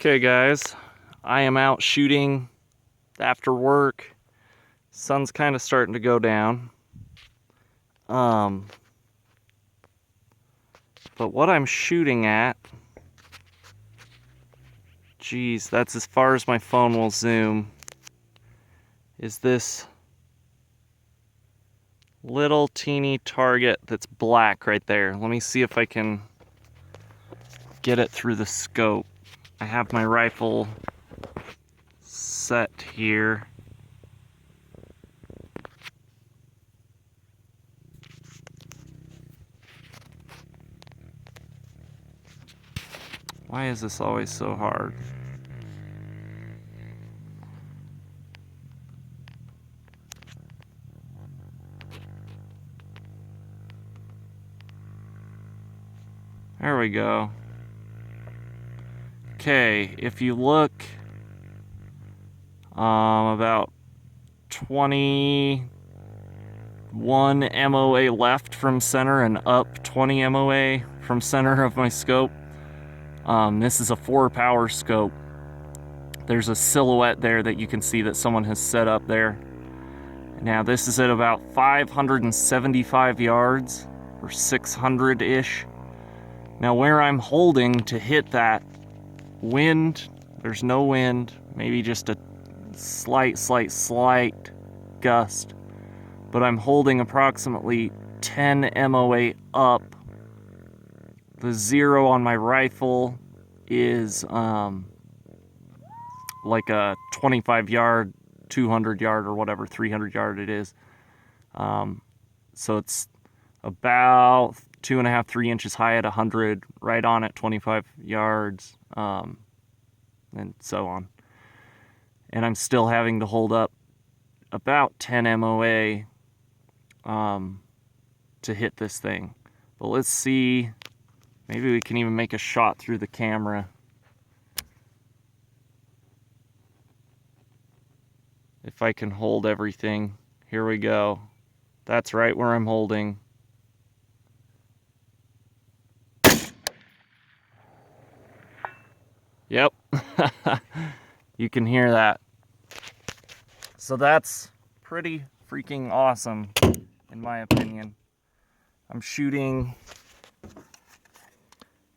Okay guys, I am out shooting after work. Sun's kind of starting to go down. But what I'm shooting at, geez, that's as far as my phone will zoom, is this little teeny target that's black right there. Let me see if I can get it through the scope. I have my rifle set here. Why is this always so hard? There we go. Okay, if you look about 21 MOA left from center and up 20 MOA from center of my scope, this is a 4-power scope. There's a silhouette there that you can see that someone has set up there. Now this is at about 575 yards or 600-ish. Now where I'm holding to hit that wind, there's no wind, maybe just a slight gust, but I'm holding approximately 10 MOA up. The zero on my rifle is like a 25 yard, 200 yard, or whatever 300 yard it is. So it's about 2.5, 3 inches high at 100, right on at 25 yards, and so on. And I'm still having to hold up about 10 MOA to hit this thing. But let's see, maybe we can even make a shot through the camera. If I can hold everything. Here we go. That's right where I'm holding. Yep. You can hear that. So that's pretty freaking awesome, in my opinion. I'm shooting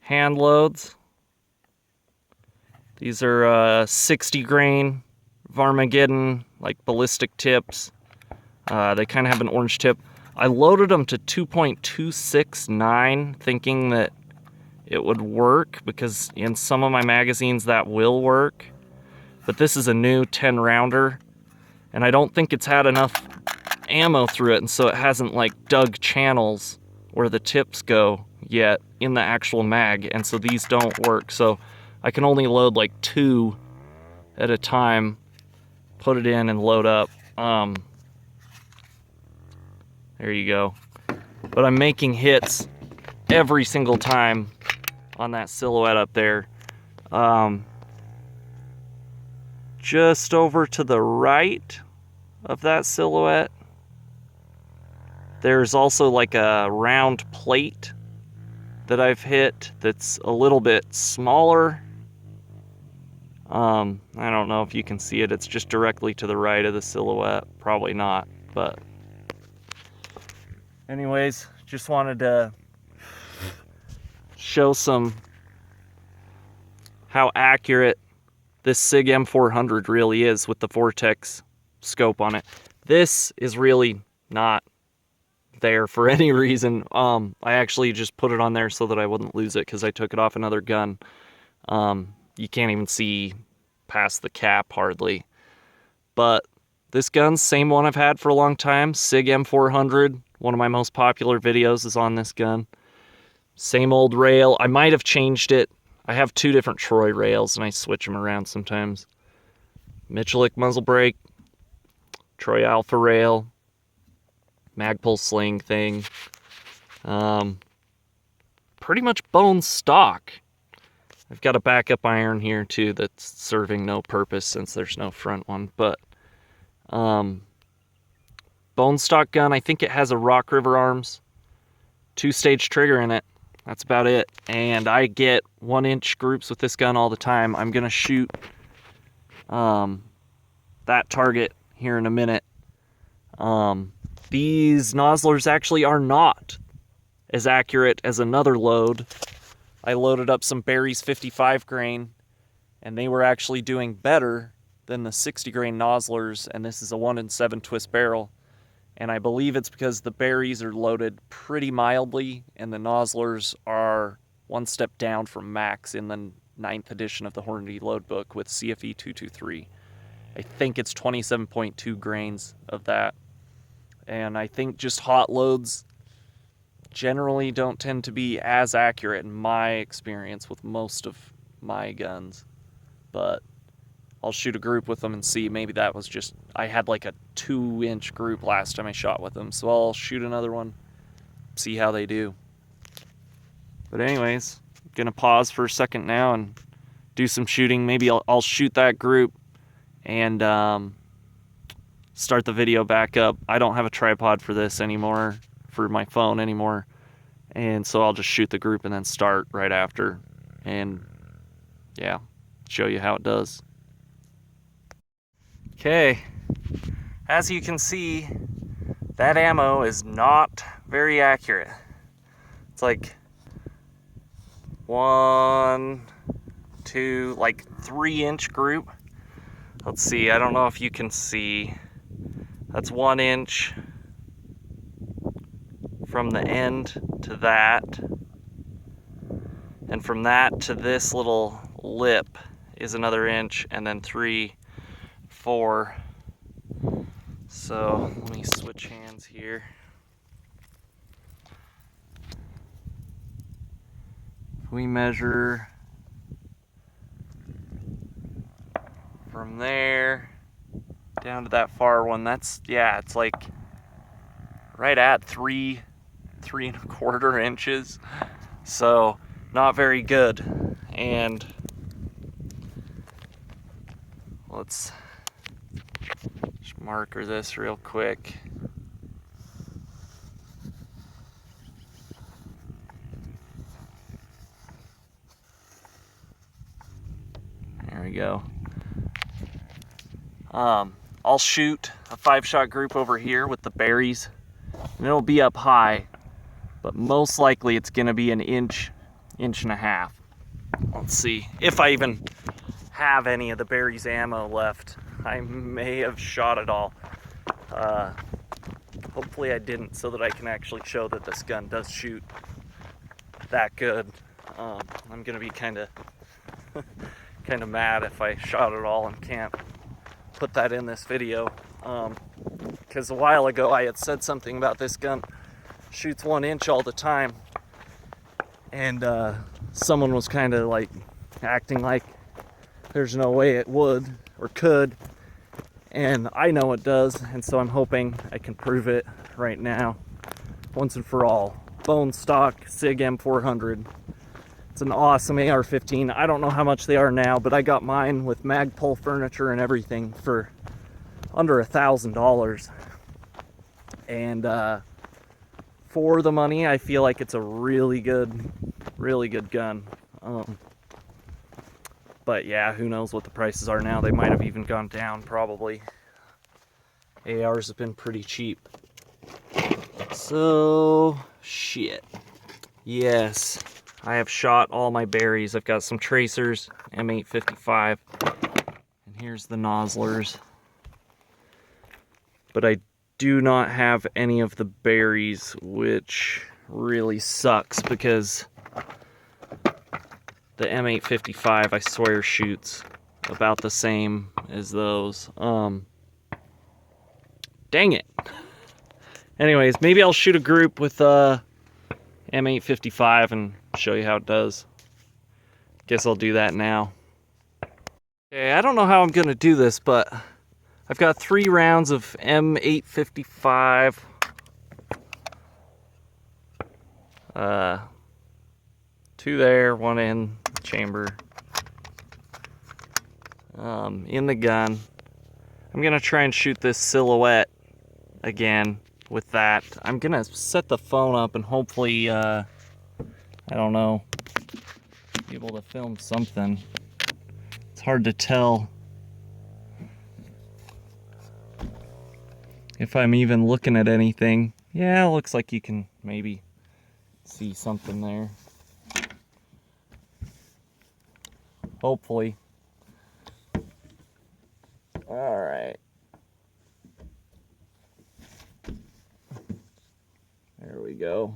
hand loads. These are 60 grain Varmageddon, like ballistic tips. They kind of have an orange tip. I loaded them to 2.269, thinking that it would work, because in some of my magazines that will work. But this is a new 10 rounder, and I don't think it's had enough ammo through it, and so it hasn't like dug channels where the tips go yet in the actual mag, and so these don't work. So I can only load like 2 at a time, put it in and load up. There you go. But I'm making hits every single time on that silhouette up there. Just over to the right of that silhouette, there's also like a round plate that I've hit that's a little bit smaller. I don't know if you can see it. It's just directly to the right of the silhouette. Probably not, but anyways, just wanted to show how accurate this Sig M400 really is with the Vortex scope on it. This is really not there for any reason. I actually just put it on there so that I wouldn't lose it, because I took it off another gun. You can't even see past the cap hardly. But this gun's same one I've had for a long time, Sig M400. One of my most popular videos is on this gun. Same old rail. I might have changed it. I have 2 different Troy rails, and I switch them around sometimes. Michalik muzzle brake, Troy Alpha rail, Magpul sling thing. Pretty much bone stock. I've got a backup iron here too that's serving no purpose since there's no front one, but bone stock gun. I think it has a Rock River Arms 2-stage trigger in it. that's about it. And I get 1-inch groups with this gun all the time. I'm gonna shoot that target here in a minute. These nozzlers actually are not as accurate as another load. I loaded up some Berry's 55 grain, and they were actually doing better than the 60 grain nozzlers, and this is a 1-in-7 twist barrel. And I believe it's because the Berries are loaded pretty mildly, and the nozzlers are one step down from max in the 9th edition of the Hornady load book with CFE 223. I think it's 27.2 grains of that. And I think just hot loads generally don't tend to be as accurate in my experience with most of my guns. But I'll shoot a group with them and see. Maybe that was just, I had like a 2-inch group last time I shot with them. So I'll shoot another one, see how they do. But anyways, I'm gonna pause for a second now and do some shooting. Maybe I'll shoot that group and start the video back up. I don't have a tripod for this anymore, for my phone anymore, and so I'll just shoot the group and then start right after, and yeah, show you how it does. Okay, as you can see, that ammo is not very accurate. It's like 1, 2, like 3-inch group. Let's see, I don't know if you can see. That's 1 inch from the end to that. And from that to this little lip is another inch, and then 3, 4. So let me switch hands here. We measure from there down to that far one. That's, yeah, it's like right at 3 3¼ inches. So not very good. And let's just marker this real quick. There we go. I'll shoot a 5-shot group over here with the Berries, and it'll be up high, but most likely it's gonna be an inch, 1.5 inches. Let's see if I even have any of the Berries ammo left. I may have shot it all. Hopefully I didn't, so that I can actually show that this gun does shoot that good. I'm gonna be kind of mad if I shot it all and can't put that in this video, because a while ago I had said something about this gun shoots 1 inch all the time, and someone was kind of like acting like there's no way it would or could, and I know it does, and so I'm hoping I can prove it right now once and for all. Bone stock Sig M400. It's an awesome AR-15. I don't know how much they are now, but I got mine with Magpul furniture and everything for under $1,000. And for the money, I feel like it's a really good gun. But yeah, who knows what the prices are now. They might have even gone down, probably. ARs have been pretty cheap. So, shit. Yes. I have shot all my Berries. I've got some tracers, M855, and here's the nozzlers. But I do not have any of the Berries, which really sucks, because the M855, I swear, shoots about the same as those. Dang it. Anyways, maybe I'll shoot a group with M855 and show you how it does. Guess I'll do that now. Okay, I don't know how I'm gonna do this, but I've got 3 rounds of M855. 2 there, 1 in the chamber. In the gun. I'm gonna try and shoot this silhouette again with that. I'm gonna set the phone up and hopefully I I don't know, be able to film something. It's hard to tell if I'm even looking at anything. Yeah, it looks like you can maybe see something there. Hopefully. All right. There we go.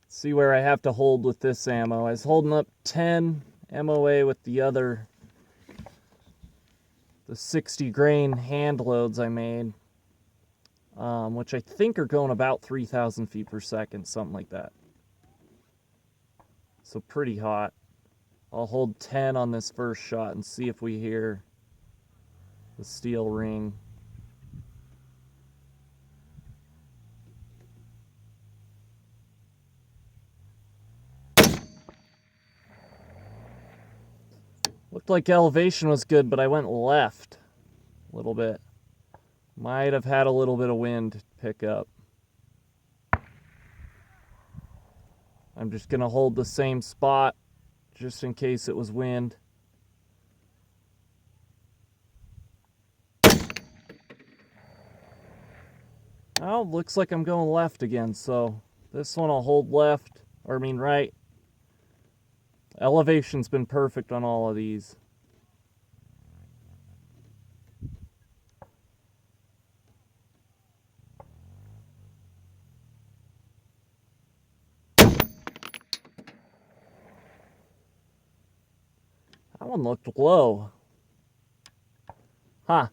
Let's see where I have to hold with this ammo. I was holding up 10 MOA with the 60 grain hand loads I made, which I think are going about 3,000 feet per second, something like that. So pretty hot. I'll hold 10 on this first shot and see if we hear the steel ring. Looked like elevation was good, but I went left a little bit. Might have had a little bit of wind pick up. I'm just going to hold the same spot just in case it was wind. Oh, looks like I'm going left again, so this one I'll hold left, or I mean right. Elevation's been perfect on all of these. That one looked low. Huh.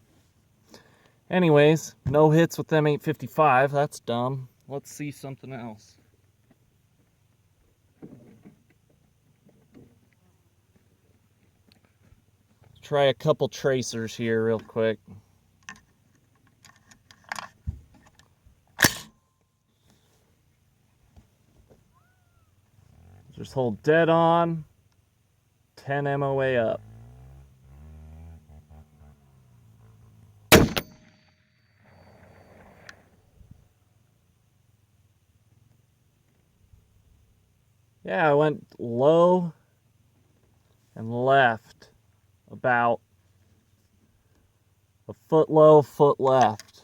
Anyways, no hits with M855. That's dumb. Let's see something else. Try a couple tracers here real quick. Just hold dead on. 10 MOA up. Yeah, I went low and left about a foot low, foot left.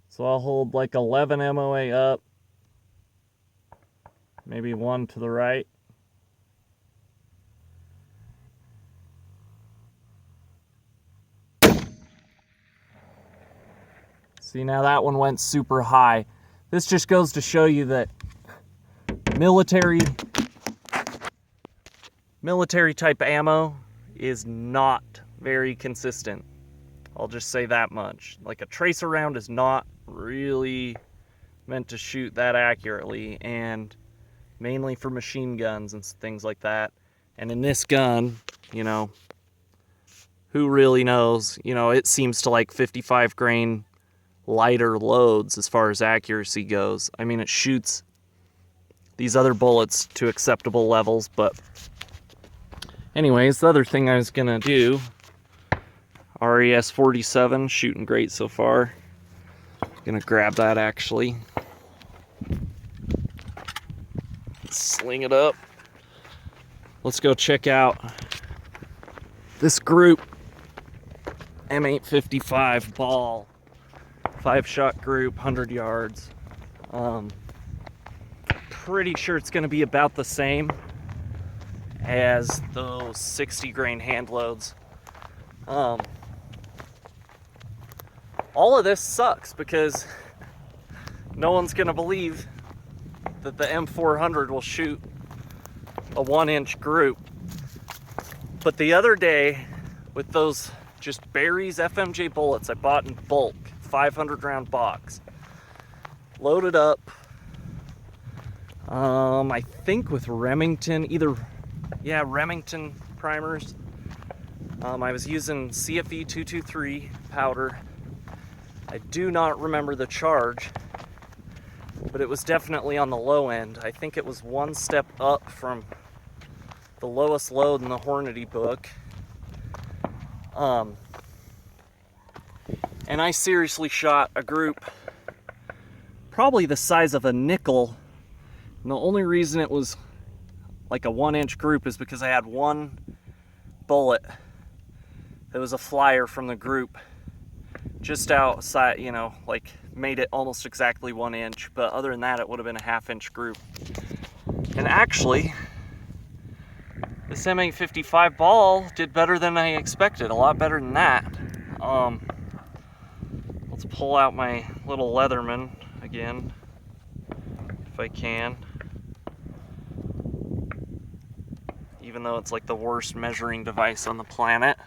So I'll hold like 11 MOA up, maybe one to the right. See, now that one went super high. This just goes to show you that military type ammo is not very consistent. I'll just say that much. Like a tracer round is not really meant to shoot that accurately, and mainly for machine guns and things like that. And in this gun, you know, who really knows? You know, it seems to like 55 grain lighter loads as far as accuracy goes. I mean, it shoots these other bullets to acceptable levels, but anyways, the other thing I was gonna do, RES 47, shooting great so far. Gonna grab that actually. Sling it up. Let's go check out this group M855 ball. 5-shot group, 100 yards. Pretty sure it's gonna be about the same as those 60 grain hand loads. All of this sucks because no one's gonna believe that the M400 will shoot a 1-inch group. But the other day, with those just Barry's FMJ bullets I bought in bulk, 500 round box, loaded up, I think with Remington, Remington primers. I was using CFE 223 powder. I do not remember the charge, but it was definitely on the low end. I think it was one step up from the lowest load in the Hornady book. And I seriously shot a group probably the size of a nickel. And the only reason it was like a 1-inch group is because I had one bullet that was a flyer from the group just outside, you know, like made it almost exactly 1 inch. But other than that, it would have been a 1/2-inch group. And actually, this M855 ball did better than I expected, a lot better than that. Let's pull out my little Leatherman again, if I can. Even though it's like the worst measuring device on the planet.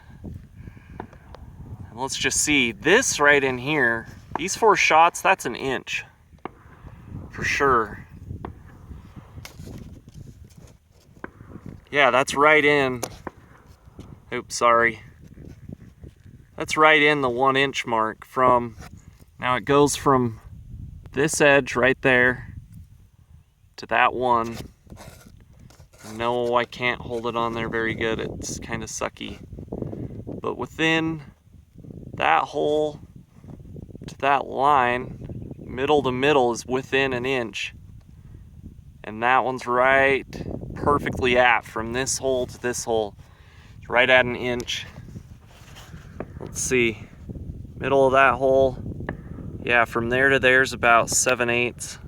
And let's just see, this right in here, these 4 shots, that's 1 inch, for sure. Yeah, that's right in, oops, sorry. That's right in the 1 inch mark from, now it goes from this edge right there to that one. No, I can't hold it on there very good, it's kind of sucky. But within that hole to that line, middle to middle is within 1 inch. And that one's right perfectly at, from this hole to this hole, it's right at 1 inch. Let's see, middle of that hole, yeah, from there to there's about 7/8.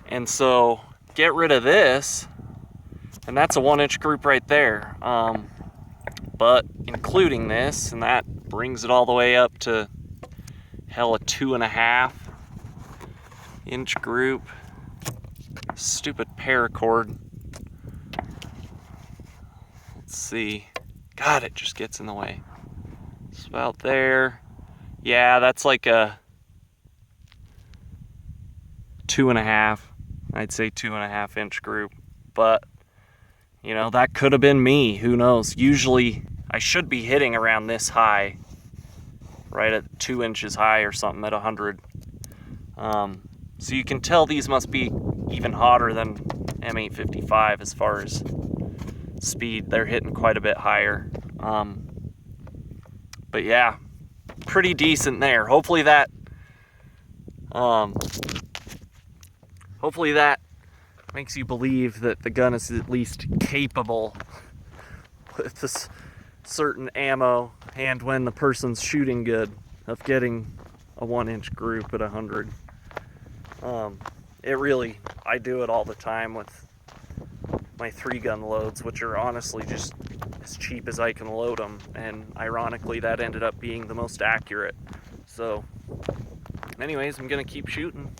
And so get rid of this, and that's a 1-inch group right there. But including this, and that brings it all the way up to, hell, a 2.5-inch group. Stupid paracord. Let's see. God, it just gets in the way. It's about there. Yeah, that's like a 2.5. I'd say 2.5-inch group. But, you know, that could have been me. Who knows? Usually, I should be hitting around this high. Right at 2 inches high or something at 100. So you can tell these must be even hotter than M855 as far as speed. They're hitting quite a bit higher. But yeah, pretty decent there. Hopefully that makes you believe that the gun is at least capable with this certain ammo, and when the person's shooting good, of getting a 1-inch group at 100. It really, I do it all the time with my 3-gun loads, which are honestly just as cheap as I can load them, and ironically that ended up being the most accurate. So anyways, I'm gonna keep shooting.